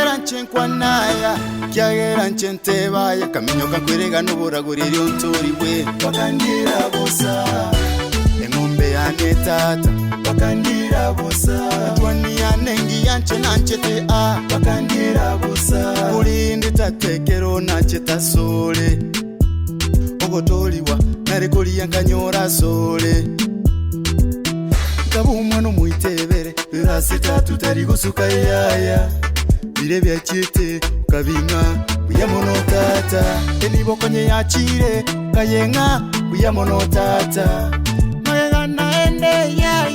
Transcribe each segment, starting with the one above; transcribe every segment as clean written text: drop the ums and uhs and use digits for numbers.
Kyagera nchenkwanaya kyagera nchentebaya kaminyo kakwerega n'uburagurira onturiwe bakandira busa engombe yane tata bakandira busa twani yanengi yanche nanchete bakandira busa ulindi tatekero nacheta sole ogotoliwa narekoli yankanyora sole kabumwa no muitebere birasita tutari gusuka yaya birebya chite kabinga kuyamono tata enibokonye yachire kayenga kuyamono tata mayenga naende ya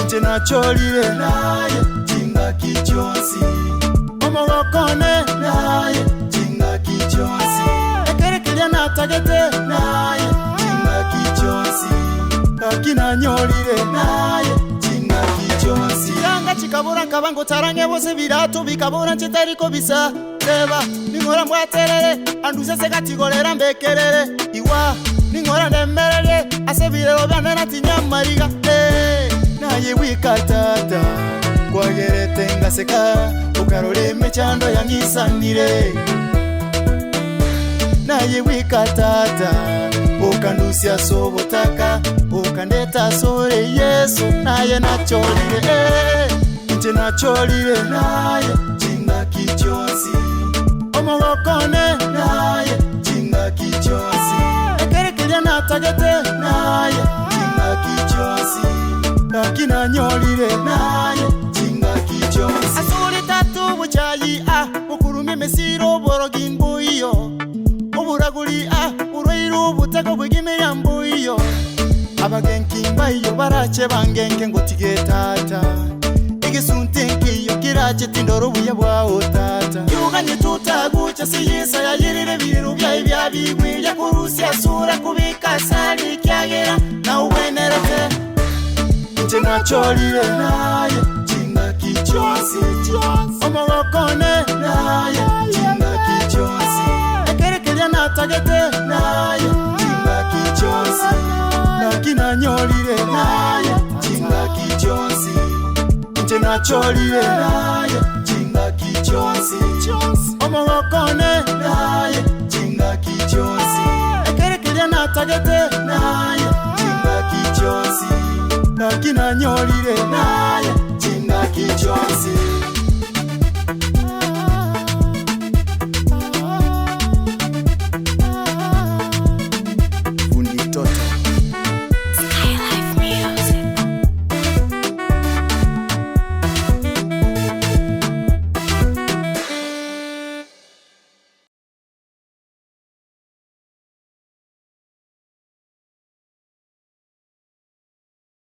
nchena cholire naye jinga kichonsi omogokone naye jinga kichonsi ekerekelya natagete naye jinga kichonsi kakina nyolire naye jinga kichonsi yanga chikabura nkabango tarange bose biratu bikabura nchitariko bisa seba ningora mwaterere anduze sekatigolera mbekerere iwa ningora ndemerere asebirero byanena tinyamariga naye wikatata kwagerete ngaseka ukarole mechando yangisanire naye wikatata ukandusya sobotaka ukandeta sore Yesu naye nacholire nje nacholire naye jinga kichonsi omogokone naye jinga kichonsi ekerekelya natagete naye jinga kichonsi kakina nyolire naye jinga kichonsi asuri tatu buchayi ukurumi mesiro borogi mbuyo uburaguri urweiru butego bwigimira mbuyo abagenki mbayo barache bangenke ngo tigetata igisuntinki yo kirache tindoro buya bwawo tata yuganye tutagucha siyisa yayirire biru bya bigwi yakurusya sura kubika sali kyagera na uwenerete nje nacholire naye jinga kichonsi omogokone naye jinga kichonsi ekerekelya natagete naye jinga kichonsi kakina nyolire naye jinga kichonsi nje nacholire naye jinga kichonsi omogokone naye jinga kichonsi ekerekelya natagete naye jinga kichonsi kakina nyolire naye jinga kichonsi